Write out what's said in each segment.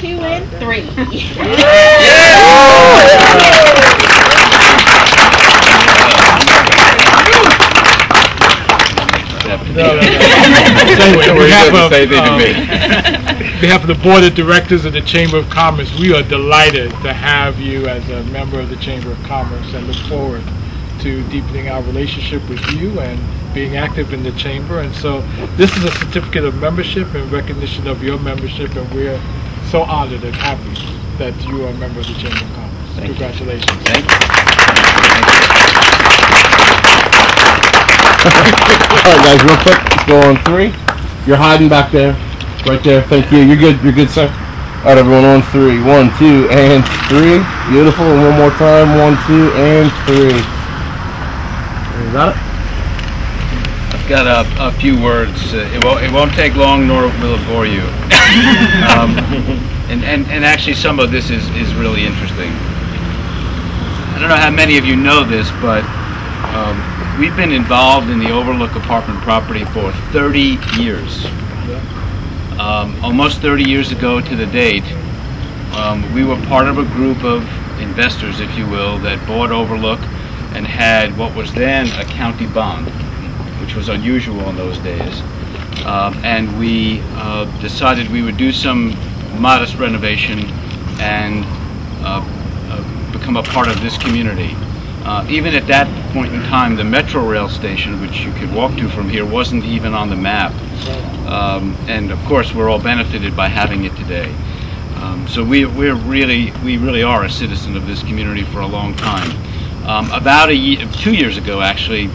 2, and 3. On behalf of the Board of Directors of the Chamber of Commerce, we are delighted to have you as a member of the Chamber of Commerce and look forward to deepening our relationship with you and being active in the Chamber. And so this is a certificate of membership in recognition of your membership, and we're so honored and happy that you are a member of the Chamber of Commerce. Congratulations. Thank you. All right, guys, real quick, let's go on 3. You're hiding back there, right there. Thank you. You're good, sir. All right, everyone, on 3. 1, 2, and 3. Beautiful. And one more time. 1, 2, and 3. You got it? I've got a few words. It won't take long, nor will it bore you. And actually, some of this is really interesting. I don't know how many of you know this, but we've been involved in the Overlook apartment property for 30 years. Almost 30 years ago to the date, we were part of a group of investors, if you will, that bought Overlook and had what was then a county bond, which was unusual in those days. And we decided we would do some modest renovation and become a part of this community. Even at that point in time, the Metro Rail station, which you could walk to from here, wasn't even on the map. And of course, we're all benefited by having it today. So we really are a citizen of this community for a long time. About 2 years ago, actually,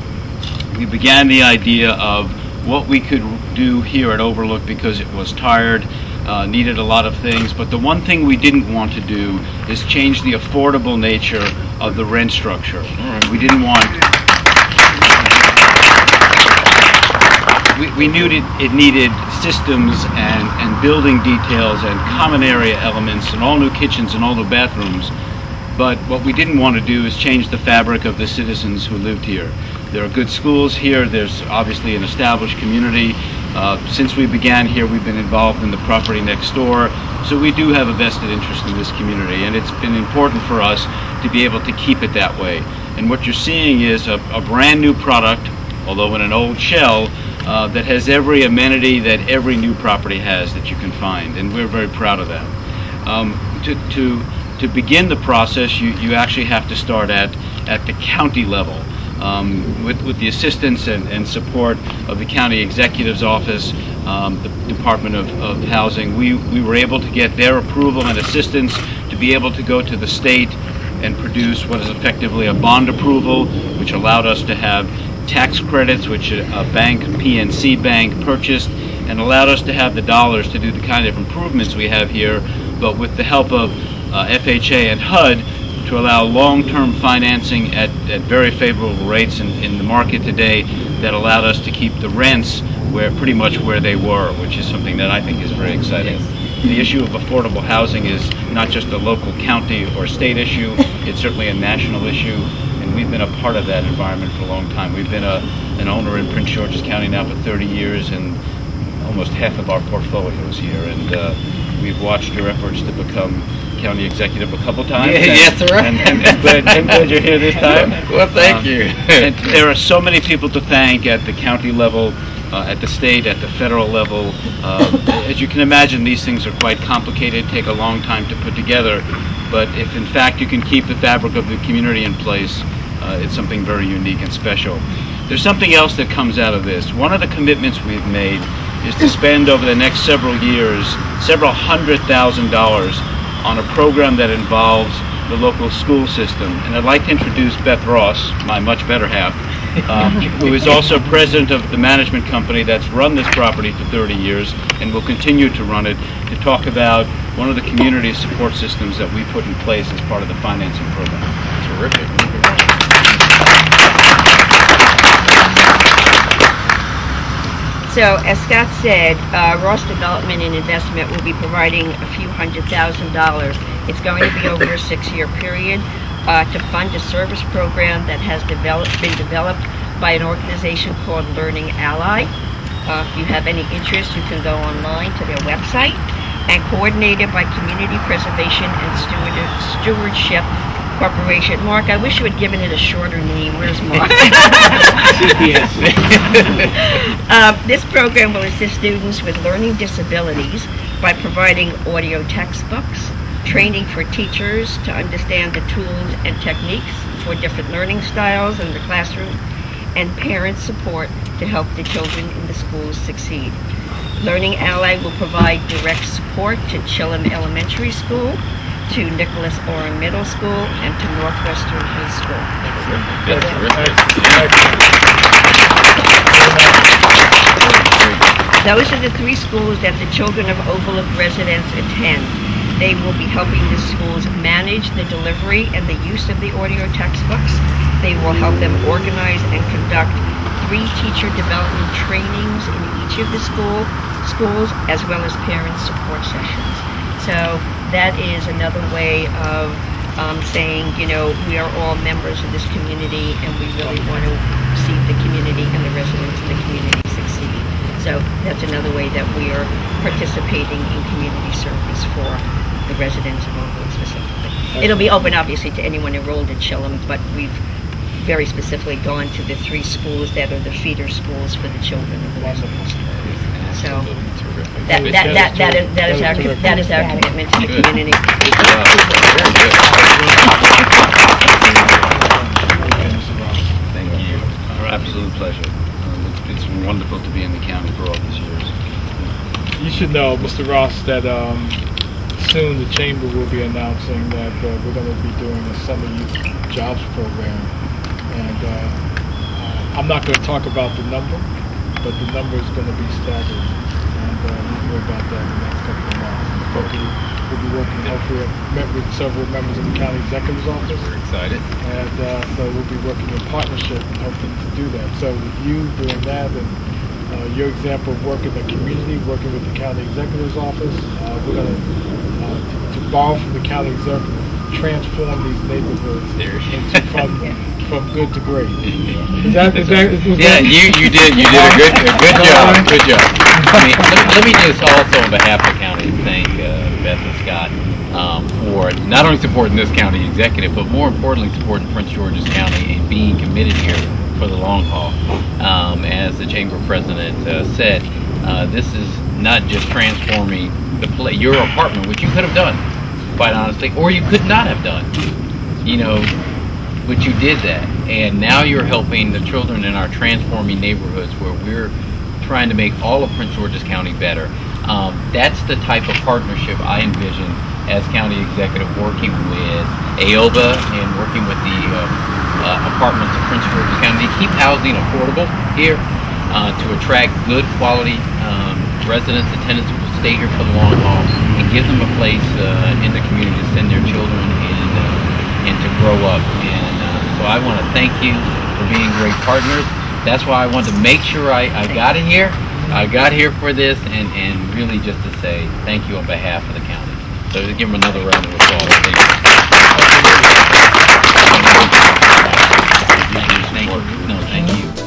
we began the idea of what we could do here at Overlook because it was tired, needed a lot of things, but the one thing we didn't want to do is change the affordable nature of the rent structure. We didn't want... We knew it needed systems and building details and common area elements and all new kitchens and all new bathrooms. But what we didn't want to do is change the fabric of the citizens who lived here. There are good schools here. There's obviously an established community. Since we began here, we've been involved in the property next door. So we do have a vested interest in this community, and it's been important for us to be able to keep it that way. And what you're seeing is a brand new product, although in an old shell, that has every amenity that every new property has that you can find, and we're very proud of that. To begin the process, you actually have to start at the county level. With the assistance and support of the county executive's office, the Department of Housing, we were able to get their approval and assistance to be able to go to the state and produce what is effectively a bond approval, which allowed us to have tax credits, which a bank, PNC Bank, purchased, and allowed us to have the dollars to do the kind of improvements we have here, but with the help of FHA and HUD, to allow long-term financing at very favorable rates in the market today that allowed us to keep the rents pretty much where they were, which is something that I think is very exciting. The issue of affordable housing is not just a local county or state issue, it's certainly a national issue, and we've been a part of that environment for a long time. We've been an owner in Prince George's County now for 30 years, and almost half of our portfolio is here, and we've watched your efforts to become county executive a couple times. Yes, sir. And glad you're here this time. Well, thank you. And there are so many people to thank at the county level, at the state, at the federal level. As you can imagine, these things are quite complicated, take a long time to put together, but if in fact you can keep the fabric of the community in place, it's something very unique and special. There's something else that comes out of this. One of the commitments we've made is to spend over the next several years several $100,000 on a program that involves the local school system. And I'd like to introduce Beth Ross, my much better half, who is also president of the management company that's run this property for 30 years and will continue to run it, to talk about one of the community support systems that we put in place as part of the financing program. Terrific. So, as Scott said, Ross Development and Investment will be providing a few $100,000. It's going to be over a 6-year period to fund a service program that has been developed by an organization called Learning Ally. If you have any interest, you can go online to their website. and coordinated by Community Preservation and Stewardship Corporation. Mark, I wish you had given it a shorter name. Where's Mark? This program will assist students with learning disabilities by providing audio textbooks, training for teachers to understand the tools and techniques for different learning styles in the classroom, and parent support to help the children in the schools succeed. Learning Ally will provide direct support to Chillum Elementary School, to Nicholas Oren Middle School, and to Northwestern High School. Those are the 3 schools that the children of Overlook residents attend. They will be helping the schools manage the delivery and the use of the audio textbooks. They will help them organize and conduct 3 teacher development trainings in each of the schools, as well as parent support sessions. So that is another way of saying, you know, we are all members of this community, and we really want to see the community and the residents in the community succeed. So that's another way that we are participating in community service for the residents of Overlook specifically. It'll be open, obviously, to anyone enrolled in Chillum, but we've very specifically gone to the 3 schools that are the feeder schools for the children of the residents. So that is our commitment to the community. Thank you. Our absolute pleasure. It's been wonderful to be in the county for all these years. You should know, Mr. Ross, that soon the Chamber will be announcing that we're going to be doing a summer youth jobs program. And I'm not going to talk about the number, but the number is going to be staggering. And we'll hear about that in the next couple of months. We'll be working, hopefully, I've met with several members of the County Executive's Office. We're excited. And so we'll be working in partnership and hoping to do that. So with you doing that and your example of working in the community, working with the County Executive's Office, we're going to borrow from the County Executive, transform these neighborhoods from good to great. Yeah, you did a good job. Good job. I mean, let me just also, on behalf of the county, thank Beth and Scott for not only supporting this county executive, but more importantly, supporting Prince George's County and being committed here for the long haul. As the Chamber President said, this is not just transforming your apartment, which you could have done, quite honestly, or you could not have done. You know, but you did that, and now you're helping the children in our transforming neighborhoods where we're trying to make all of Prince George's County better. That's the type of partnership I envision as county executive, working with AOBA and working with the apartments of Prince George's County to keep housing affordable here, to attract good quality residents and tenants who will stay here for the long haul, and give them a place in the community to send their children and to grow up. And so I want to thank you for being great partners. That's why I wanted to make sure I got in here. I got here for this, and really just to say thank you on behalf of the county. So to give them another round of applause. Thank you. No, thank you.